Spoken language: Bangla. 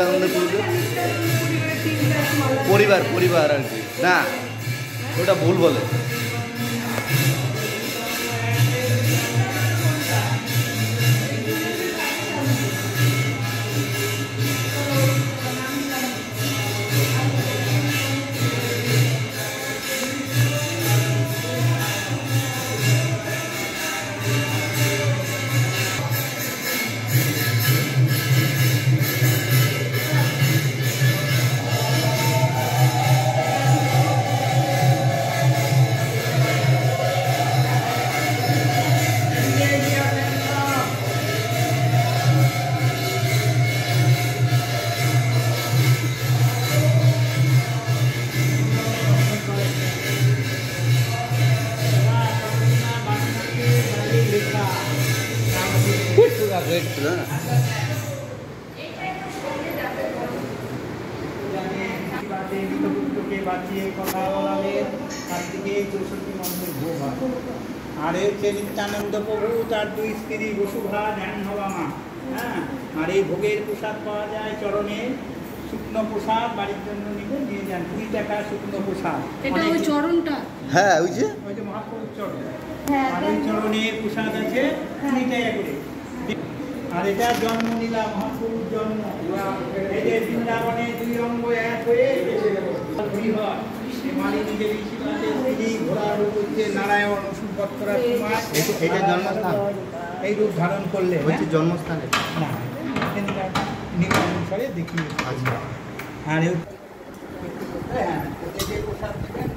নিত্যানন্দপুরে পরিবার পরিবার আর কি না, ওটা ভুল বলে। আর হচ্ছে নিত্যানন্দ প্রভু তার দুই স্ত্রী বসুভা ধ্যান হওয়া মা। হ্যাঁ, আর এই ভোগের প্রসাদ পাওয়া যায় চরণে, শুকনো প্রসাদ বাড়ির জন্য নিয়ে যান, 2 টাকা শুকনো প্রসাদ। হ্যাঁ, ওই যে মহাপ্রভুর চরণ, আর ওই চরণে প্রসাদ আছে 2 টাকা করে। আর এটা জন্মলীলা, মহাপ্রভুর জন্ম। এই যে বৃন্দাবনে 2 অঙ্গ এক হয়ে মালিনী দেবী শিবাদের স্ত্রী ঘোড়ার রূপ হচ্ছে নারায়ণ, ওষুধ বধ করার সময় এটা জন্মস্থান, এই রূপ ধারণ করলে হচ্ছে জন্মস্থানে না নিয়ম অনুসারে দেখি। আচ্ছা, আর হ্যাঁ, যে প্রসাদ দেবেন